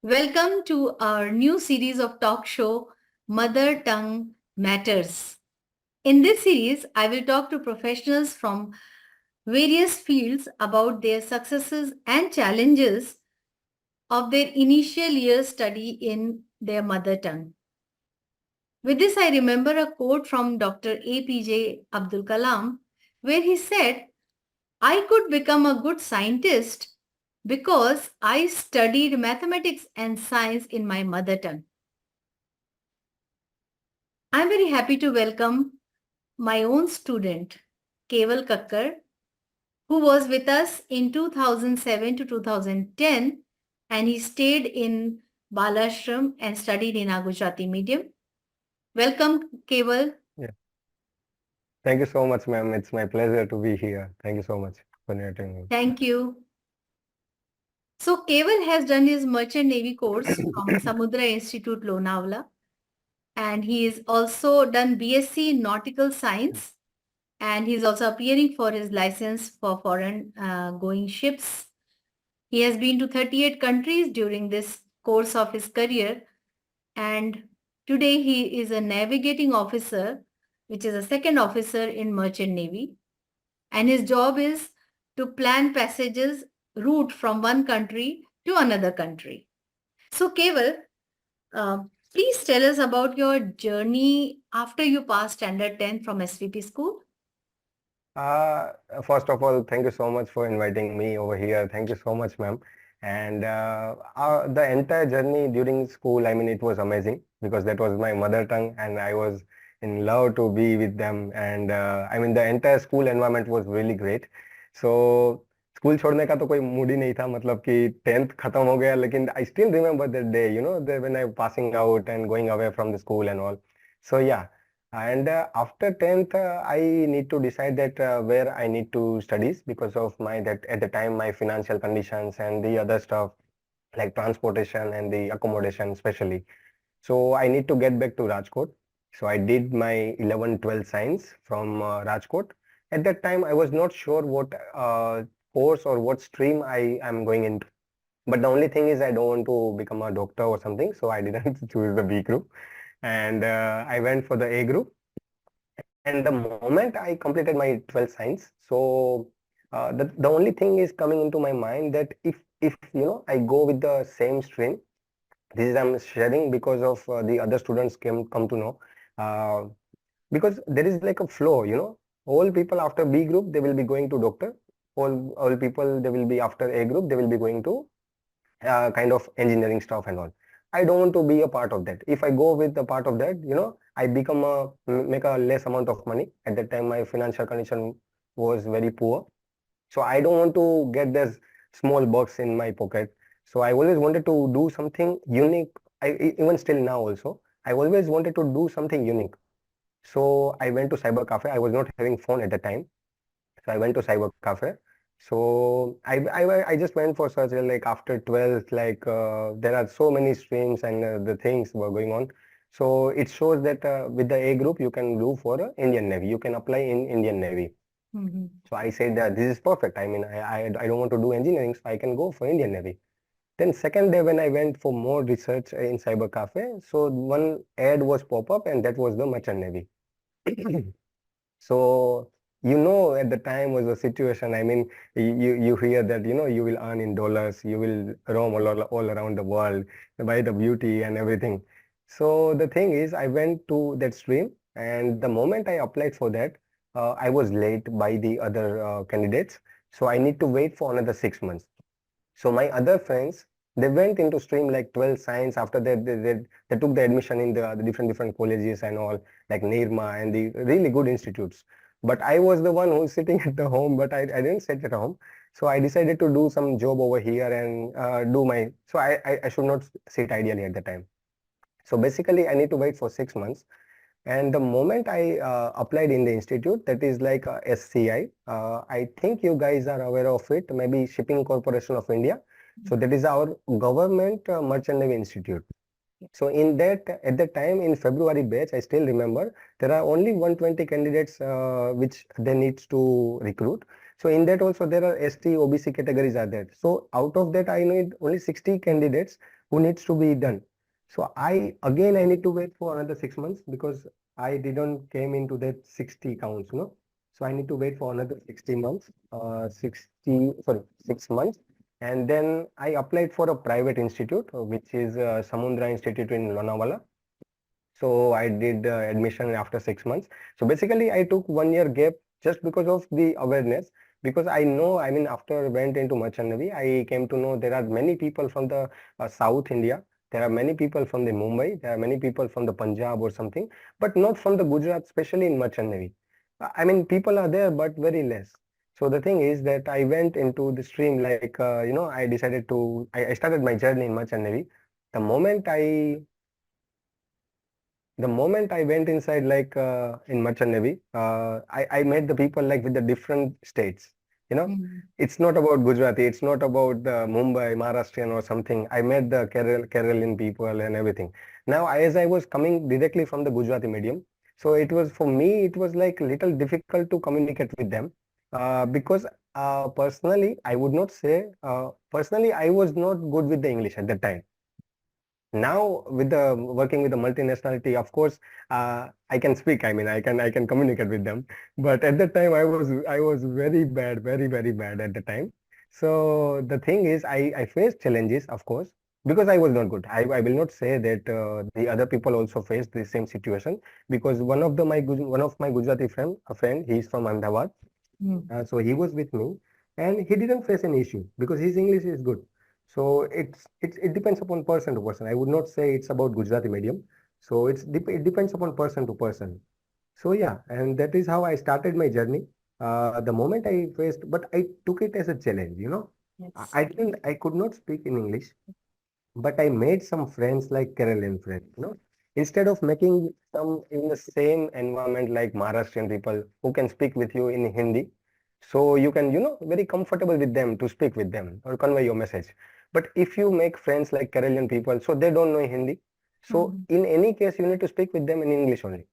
Welcome to our new series of talk show, Mother Tongue Matters. In this series, I will talk to professionals from various fields about their successes and challenges of their initial year study in their mother tongue. With this, I remember a quote from Dr. APJ Abdul Kalam, where he said, I could become a good scientist because I studied mathematics and science in my mother tongue. I'm very happy to welcome my own student, Keval Kakkad, who was with us in 2007 to 2010, and he stayed in Balashram and studied in our Gujarati medium. Welcome, Keval. Yeah. Thank you so much, ma'am. It's my pleasure to be here. Thank you so much for inviting me. Thank you. So, Keval has done his Merchant Navy course from Samudra Institute, Lonavala, and he is also done BSc in Nautical Science, and he's also appearing for his license for foreign going ships. He has been to 38 countries during this course of his career, and today he is a navigating officer, which is a second officer in Merchant Navy, and his job is to plan passages route from one country to another country. So, Keval, uh, please tell us about your journey after you passed Standard 10 from SVP school. Uh, First of all, thank you so much for inviting me over here. Thank you so much, ma'am. And the entire journey during school, I mean, it was amazing because that was my mother tongue and I was in love to be with them. And I mean, the entire school environment was really great. So school छोड़ने का तो कोई mood ही नहीं था मतलब कि 10th खत्म हो गया लेकिन I still remember that day when I passing out and going away from the school and all so या. And after 10th, I need to decide that where I need to studies because of my that at the time my financial conditions and the other stuff like transportation and the accommodation especially. So I need to get back to Rajkot. So I did my 11, 12 science from Rajkot. At that time, I was not sure what course or what stream I am going into. But the only thing is I don't want to become a doctor or something. So I didn't choose the B group and I went for the A group. And the moment I completed my 12th science, so the only thing is coming into my mind that if I go with the same stream, this is I'm sharing because of the other students came come to know uh, because there is like a flow, all people after B group they will be going to doctor, all people they will be after A group they will be going to kind of engineering stuff and all. I don't want to be a part of that. If I go with a part of that, I become make a less amount of money. At that time, my financial condition was very poor. So I don't want to get this small box in my pocket. So I always wanted to do something unique. Even still now also, I always wanted to do something unique. So I went to cyber cafe. I was not having phone at the time. So I went to cyber cafe. So I just went for search like after 12th, like there are so many streams and the things were going on. So it shows that with the A group you can do for Indian Navy. You can apply in Indian Navy. So I said that this is perfect. I mean, I don't want to do engineering, so I can go for Indian Navy. Then second day when I went for more research in cyber cafe, so one ad was pop up and that was the merchant navy. So at the time was a situation. I mean, you hear that you will earn in dollars, you will roam all around the world by the beauty and everything. So the thing is, I went to that stream, and the moment I applied for that, I was late by the other candidates. So I need to wait for another 6 months. So my other friends, they went into stream like 12 science. After that, they took the admission in the different colleges and all, like Nirma and the really good institutes. But I was the one who's sitting at the home, but I didn't sit at home. So I decided to do some job over here and do my, so I should not sit ideally at the time. So basically, I need to wait for 6 months. And the moment I applied in the institute, that is like SCI, I think you guys are aware of it, maybe Shipping Corporation of India. So that is our government merchant navy institute. So in that, at that time in February batch, I still remember there are only 120 candidates which they need to recruit. So in that also there are ST, OBC categories are there. So out of that I need only 60 candidates who needs to be done. So I need to wait for another 6 months because I didn't came into that 60 counts, no. So I need to wait for another 60 months, 6 months. And then I applied for a private institute, which is Samudra Institute in Lonavala. So I did admission after 6 months. So basically, I took 1 year gap just because of the awareness. Because I know, I mean, after I went into Merchant Navy, I came to know there are many people from the South India. There are many people from the Mumbai. There are many people from the Punjab or something, but not from the Gujarat, especially in Merchant Navy. I mean, people are there, but very less. So the thing is that I went into the stream like, I decided to, I started my journey in Merchant Navy. The moment I the moment I went inside, like in Merchant Navy, I met the people like with the different states. You know, Mm. it's not about Gujarati, it's not about the Mumbai, Maharashtrian or something. I met the Kerala people and everything. Now, as I was coming directly from the Gujarati medium, so it was for me, it was like little difficult to communicate with them because personally, I would not say, personally, I was not good with the English at that time. Now with the working with the multinationality, of course, I can speak. I mean, I can communicate with them. But at that time, I was very bad, very very bad at the time. So the thing is, I faced challenges, of course, because I was not good. I will not say that the other people also faced the same situation because one of my Gujarati friend, a friend, he's from Ahmedabad. Mm. So he was with me, and he didn't face an issue because his English is good. So it depends upon person to person. I would not say it's about Gujarati medium. So it depends upon person to person. So yeah, and that is how I started my journey. The moment I faced, but I took it as a challenge. Yes. I could not speak in English, but I made some friends like Kerala friends. Instead of making some in the same environment like Maharashtrian people who can speak with you in Hindi, so you can, very comfortable with them to speak with them or convey your message. But if you make friends like Kerala people, so they don't know Hindi, so Mm. in any case you need to speak with them in English only.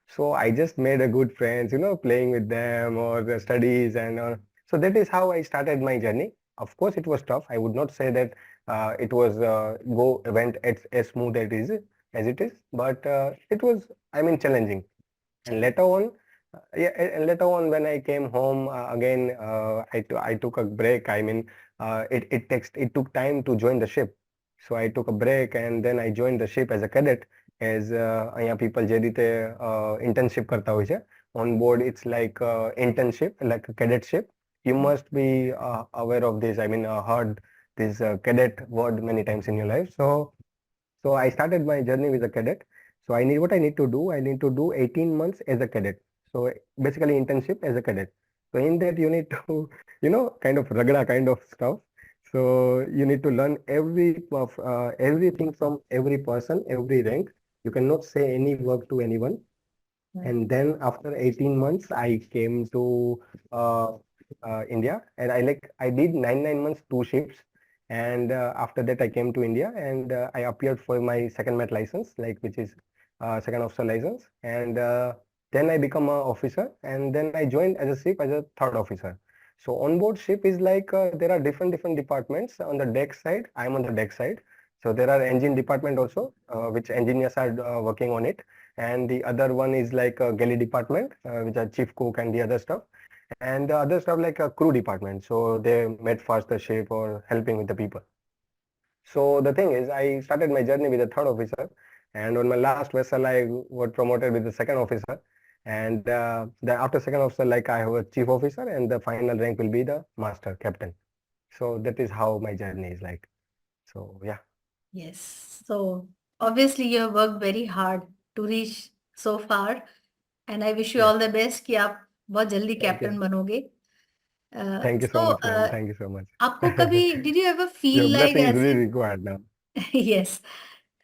So I just made a good friends, playing with them or the studies and so that is how I started my journey. Of course, it was tough. I would not say that it was went as smooth as it is, but it was, I mean, challenging. And later on, and later on when I came home again, I took a break. I mean, it took time to join the ship. So I took a break and then I joined the ship as a cadet. As અહીંયા people જે રીતે internship કરતા હોય છે on board, it's like internship, like a cadetship. You must be aware of this. I mean, heard this cadet word many times in your life. So I started my journey with a cadet. So I need what I need to do. I need to do 18 months as a cadet. So basically internship as a cadet. So in that you need to, kind of ragda kind of stuff. So you need to learn everything from every person, every rank. You cannot say any work to anyone. Right. And then after 18 months, I came to India, and I did 9 months, two ships. And after that, I came to India and I appeared for my second mat license, like which is second officer license. And then I become a officer, and then I joined as a ship as a third officer. So on board ship is like there are different departments. On the deck side, I'm on the deck side. So there are engine department also, which engineers are working on it, and the other one is like a galley department, which are chief cook and the other stuff, and the other stuff like a crew department. So they made fast the ship or helping with the people. So the thing is, I started my journey with a third officer, and on my last vessel, I got promoted with the second officer. And after second officer, like I have a chief officer, and the final rank will be the master captain. So that is how my journey is like. So yeah, Yes. So obviously you have worked very hard to reach so far, and I wish you yes. all the best कि आप बहुत जल्दी Thank you. Captain बनोगे. Thank you so So much, ma'am. Thank you so much. आपको कभी did you ever Your feel like blessing is ऐसे really required now. yes,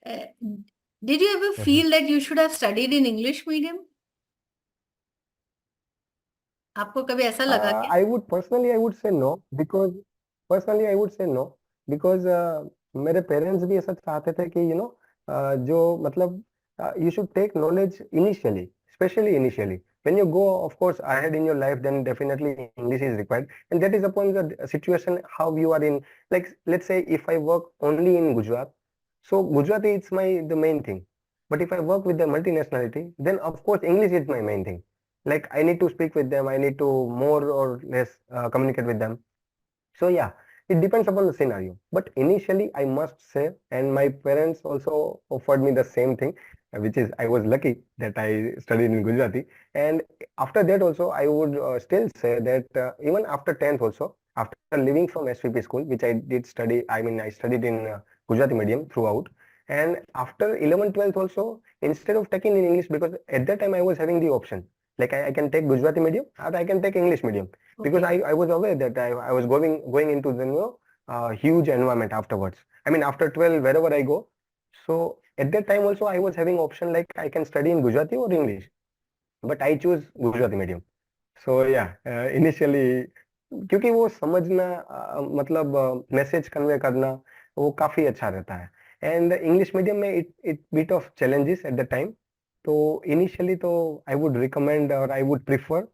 uh, did you ever Mhm. feel that you should have studied in English medium? आपको कभी ऐसा लगा क्या? I would say no because personally I would say no because मेरे parents भी ऐसा चाहते थे कि जो मतलब you should take knowledge initially, especially initially. When you go, of course, ahead in your life, then definitely English is required, and that is upon the situation how you are in. Like let's say if I work only in Gujarat, So Gujarati is the main thing. But if I work with the multinationality, then of course English is my main thing. Like I need to speak with them, I need to more or less communicate with them. So yeah, it depends upon the scenario. But initially, I must say, and my parents also offered me the same thing, which is I was lucky that I studied in Gujarati. And after that also, I would still say that even after 10th also, after leaving from SVP school, which I did study, I mean, I studied in Gujarati medium throughout. And after 11th, 12th also, instead of taking in English, because at that time I was having the option, like I can take Gujarati medium or I can take English medium because Okay. I was aware that I was going into the huge environment afterwards. I mean after 12 wherever I go. So at that time also I was having option like I can study in Gujarati or English, but I choose Gujarati medium. So yeah, initially क्योंकि वो समझना मतलब message convey करना वो काफी अच्छा रहता है एंड इंग्लिश मीडियम में it bit of challenges at the time तो इनिशियली तो आई वुड रिकमेंड और I would prefer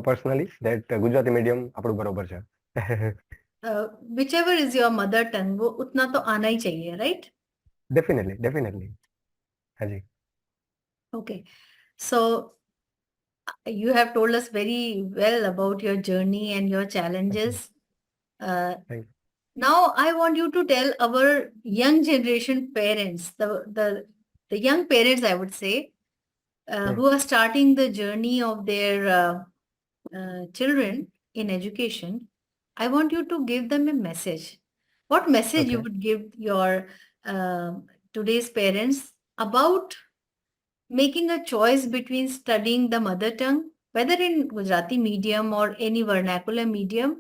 personally that Gujarati medium આપણું બરોબર છે. Whichever is your mother tongue, वो उतना तो आना ही चाहिए, right? डेफिनेटली डेफिनेटली हाँ जी. Okay. So you have told us very well about your journey and your challenges. Uh, Thank now I want you to tell our young generation parents, the young parents, I would say, you. who are starting the journey of their children in education. I want you to give them a message. What message you Okay. would give your today's parents about making a choice between studying the mother tongue, whether in Gujarati medium or any vernacular medium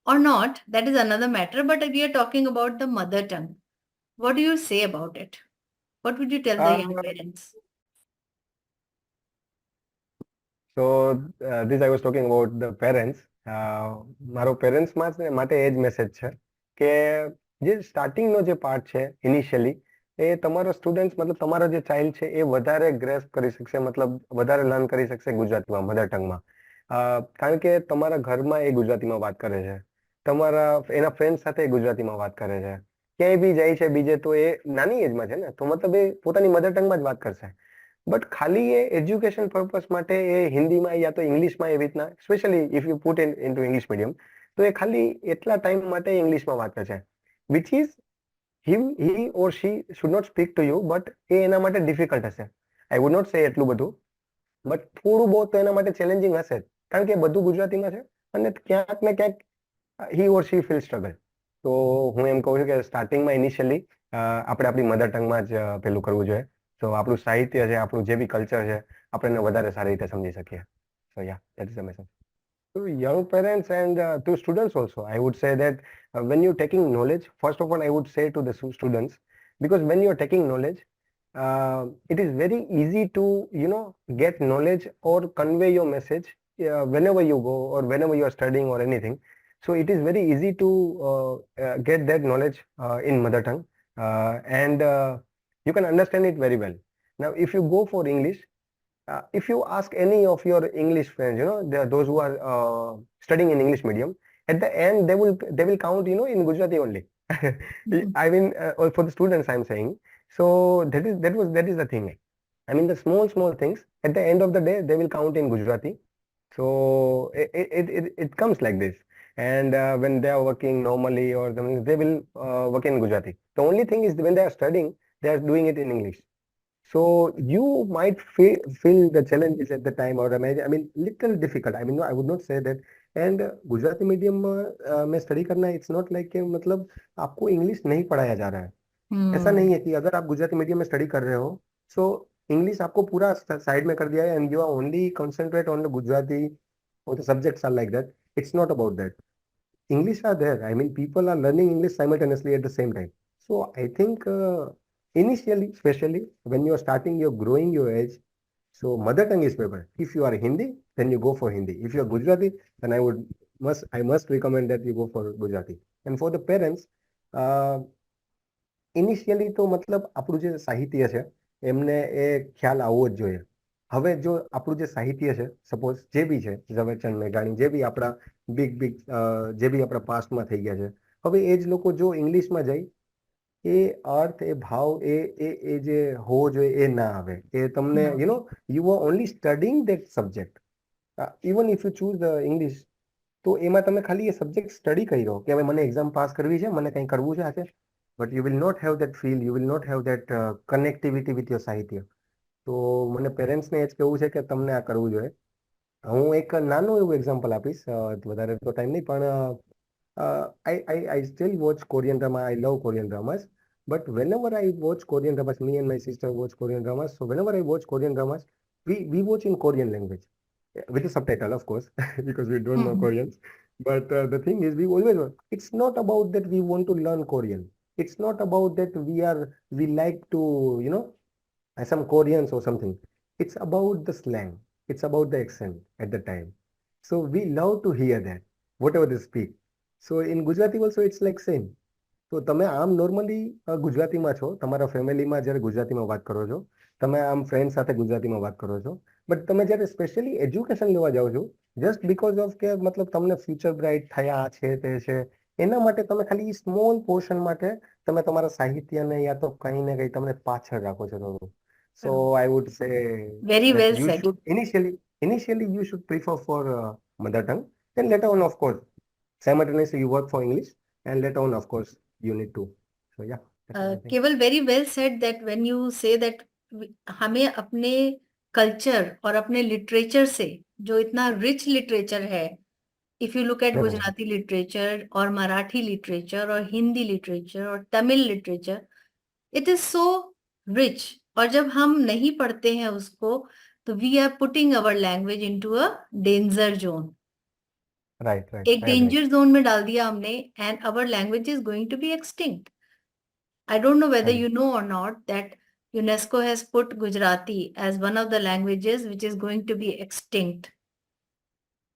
or not, that is another matter. But we are talking about the mother tongue. What do you say about it? What would you tell the young Uh, parents? So this I was talking about the parents. મારો parents માટે એ જ message છે કે જે સ્ટાર્ટિંગનો જે part છે initially એ તમારો students મતલબ તમારો જે ચાઇલ્ડ છે એ વધારે ગ્રેસ્પ કરી શકશે મતલબ વધારે લર્ન કરી શકશે ગુજરાતીમાં મધર ટંગમાં કારણ કે તમારા ઘરમાં એ ગુજરાતીમાં વાત કરે છે તમારા એના ફ્રેન્ડ સાથે એ ગુજરાતીમાં વાત કરે છે ક્યાંય બી જાય છે બીજે તો એ નાની એજમાં છે ને તો મતલબ એ પોતાની મધર ટંગમાં જ વાત કરશે બટ ખાલી એ એજ્યુકેશન પર્પસ માટે એ હિન્દીમાં યા તો ઇંગ્લિશમાં એવી રીતના specially if you put in two English medium તો એ ખાલી એટલા ટાઈમ માટે ઇંગ્લિશમાં વાત કરશે which is he or she should not speak to you but એ એના માટે ડિફિકલ્ટ હશે આઈ વુડ નોટ સે એટલું બધું બટ થોડું બહુ તો એના માટે ચેલેન્જિંગ હશે જ કારણ કે બધું ગુજરાતીમાં છે અને ક્યાંક ને ક્યાંક he or she feel struggle તો હું એમ કહું છું કે સ્ટાર્ટિંગમાં ઇનિશિયલી આપણે આપણી મધર ટંગમાં જ પેલું કરવું જોઈએ તો આપણું સાહિત્ય છે આપણું જે બી કલ્ચર છે આપણે એને વધારે સારી રીતે સમજી શકીએ so yeah that is the message. To young parents and to students also, I would say that when you're taking knowledge, first of all, I would say to the students, because when you're taking knowledge, it is very easy to, get knowledge or convey your message whenever you go or whenever you are studying or anything. So it is very easy to get that knowledge in mother tongue and you can understand it very well. Now, if you go for English, if you ask any of your English friends, those who are studying in English medium, at the end they will count, in Gujarati only. I mean, or for the students, I'm saying. So that is the thing. I mean, the small things. At the end of the day, they will count in Gujarati. So it comes like this. And when they are working normally or something, they will work in Gujarati. The only thing is when they are studying, they are doing it in English. So you might feel the challenges at the time or imagine, I mean, little difficult. I mean, no, I would not say that. And Gujarati medium में study करना it's not like कि मतलब आपको English नहीं पढ़ाया जा रहा है. ऐसा Hmm. नहीं है कि अगर आप गुजराती मीडियम में स्टडी कर रहे हो सो इंग्लिश आपको पूरा साइड में कर दिया है and you are only concentrate on the Gujarati और the subjects are like that. It's not about that. English are there. I mean, people are learning English simultaneously at the same time. So I think initially, especially when you are starting, you're growing your age. So mother tongue is better. If you are Hindi, then you go for Hindi. If you are Gujarati, then I must recommend that you go for Gujarati. And for the parents, initially તો મતલબ આપણું જે સાહિત્ય છે એમને એ ખ્યાલ આવવો જ જોઈએ. હવે જો આપણું જે સાહિત્ય છે સપોઝ જે બી છે ઝવેરચંદ મેઘાણી જે બી આપણા બિગ જે બી આપણા પાસ્ટમાં થઈ ગયા છે હવે એ જ લોકો જો ઇંગ્લિશમાં જાય એ અર્થ, એ ભાવ, એ જે હોવો જોઈએ એ ના આવે. એ તમને you know you are only studying that subject. Even if you choose English, તો એમાં તમે ખાલી એ સબ્જેક્ટ સ્ટડી કર્યો કે હવે મને એક્ઝામ પાસ કરવી છે, મને કંઈ કરવું છે આજે, but you will not have that feel, you will not have that connectivity with your સાહિત્ય. તો મને પેરેન્ટ્સને એ જ કહેવું છે કે તમને આ કરવું જોઈએ. હું એક નાનું એવું એક્ઝામ્પલ આપીશ, વધારે તો ટાઈમ નહીં, પણ I still watch Korean drama. I love Korean dramas. But whenever I watch Korean dramas, me and my sister watch Korean dramas. So whenever I watch Korean dramas, we watch in Korean language, with the subtitle, of course, because we don't know Koreans. But the thing is, we always it's not about that we want to learn Korean. It's not about that we like to, some Koreans or something. It's about the slang. It's about the accent at the time. So we love to hear that, whatever they speak. So in Gujarati also it's like same. તો તમે આમ normally ગુજરાતીમાં છો, તમારા ફેમિલીમાં જ્યારે ગુજરાતીમાં વાત કરો છો, તમે આમ ફ્રેન્ડ સાથે ગુજરાતીમાં વાત કરો છો, બટ તમે જ્યારે સ્પેશિયલી એજ્યુકેશન લેવા જાઓ છો, જસ્ટ બીકોઝ ઓફ કે મતલબ તમને ફ્યુચર બ્રાઇટ થયા છે તે છે, એના માટે તમે ખાલી સ્મોલ પોર્શન માટે તમે તમારા સાહિત્યને યા તો કંઈ ને કંઈ તમને પાછળ રાખો છો થોડું. So I would say Very that well you said. should initially you should prefer for mother tongue, then later on, of course, simultaneously you work for English, and later on, of course, you need to. So yeah, that's what I think. Keval very well said that when you say that हमें अपने culture और अपने literature से, जो इतना rich literature है, if you look at Definitely. Gujarati literature और Marathi literature और हिंदी लिटरेचर और Tamil literature, it is so rich. और जब हम नहीं पढ़ते हैं उसको, तो we are putting our language into a danger zone. Right, right. एक I agree. डेंजर जोन में डाल दिया हमने, and our language is going to be extinct. I don't know whether Agree. you know or not that UNESCO has put Gujarati as one of the languages which is going to be extinct.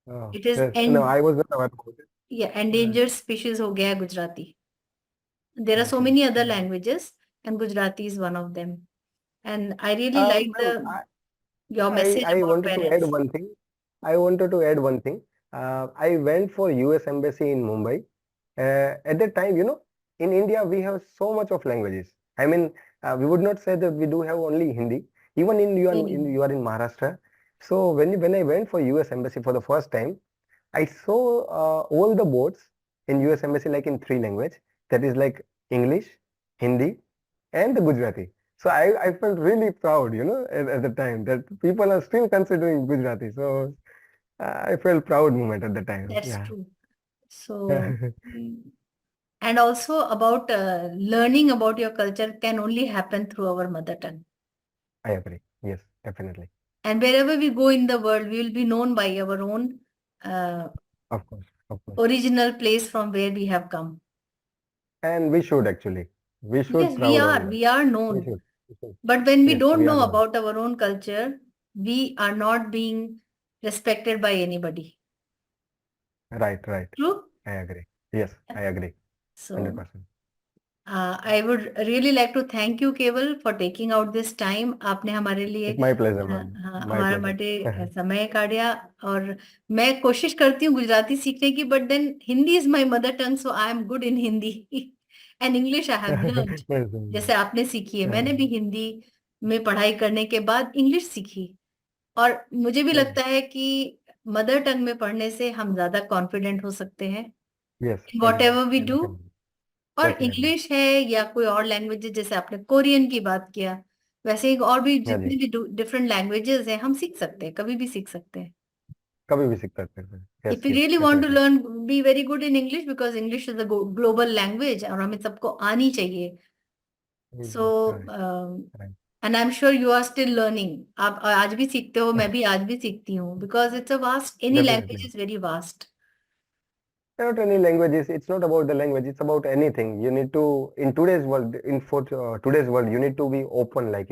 Oh, It is yes. No, I was not aware about it. yeah, Right. endangered species हो गया है Gujarati. There are so Okay. many other Yeah. languages, and Gujarati is one of them. And I really like Ma'am, the your message I about wanted to add parents. one thing. I wanted to add one thing. I went for US Embassy in Mumbai. At that time, in India, we have so much of languages. I mean, we would not say that we do have only Hindi. Even you are in Maharashtra. So when I went for US Embassy for the first time, I saw all the boards in US Embassy like in three language. That is like English, Hindi, and the Gujarati. So I felt really proud, at the time that people are still considering Gujarati. So I felt proud moment at the time. That's Yeah. true. So, and also about learning about your culture can only happen through our mother tongue. I agree. Yes, definitely. And wherever we go in the world, we will be known by our own uh, Of course, of course. original place from where we have come. And we should actually. We should Yes, we proud are. on that. We are We known. should. We should. But when we Yes, don't we are know known. about our own culture, we are not being respected by anybody. Right, right. True? I agree. Yes, I agree. So 100%. I would really like to thank you, Keval, for taking out this time. आपने हमारे लिए It's my pleasure, हाँ, ma'am. हाँ, My हमारे pleasure. માટે समय काढ़ा. और मैं कोशिश करती हूँ गुजराती सीखने की, but then Hindi is my mother tongue, so I am good in Hindi. And English I have learned. Yes, जैसे आपने सीखी है, मैंने भी yes, हिंदी में पढ़ाई करने के बाद इंग्लिश सीखी. और मुझे भी yes, लगता है कि मदर टंग में पढ़ने से हम ज्यादा कॉन्फिडेंट हो सकते हैं yes, in what agree. Ever we do. Definitely. और Definitely. इंग्लिश है या कोई और लैंग्वेज, जैसे आपने कोरियन की बात किया, वैसे ही और भी हाँ जी, जितने भी डिफरेंट लैंग्वेजेस हैं हम सीख सकते हैं, कभी भी सीख सकते हैं. कभी भी सीख सकते हैं. If Yes, you yes, really want to definitely. Learn, be very good in English, because English is a global language और हमें सबको आनी चाहिए. So Right, right. And I am sure you are still learning. आप आज भी सीखते हो, मैं भी आज भी सीखती हूँ, because it's a vast, any language Definitely. Is very vast. Not any languages. It's not about the language. It's about anything. You need to in today's world. Today's world, you need to be open. Like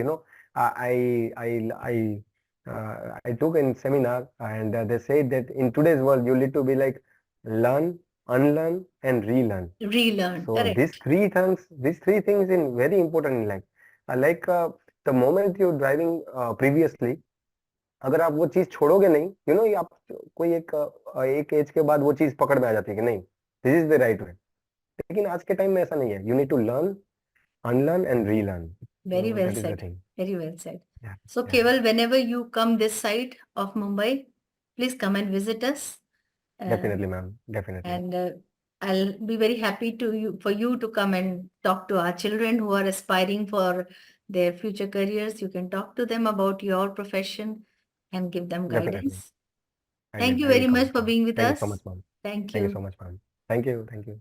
I took in seminar and they said that in today's world you need to be like learn, unlearn, and relearn. Relearn, So correct. these three things in very important in life. The moment you're driving previously, अगर आप वो चीज छोड़ोगे नहीं, ये आप कोई एक एज के बाद वो चीज पकड़ में आ जाती है कि नहीं, this is the right way. लेकिन आज के टाइम में ऐसा नहीं है. You need to learn, unlearn and relearn. Very So well that is the said. thing. Very well said. Yeah, So, yeah, Keval, whenever you come this side of Mumbai, please come and visit us. definitely, ma'am. Definitely, And I'll be very happy for you to come and talk to our children who are aspiring for their future careers. You can talk to them about your profession and give them definitely. guidance. Thank you I will very come, much for ma'am. being with Thank you so much, us. ma'am. Thank Thank you so you. much, ma'am. Thank you. Thank you.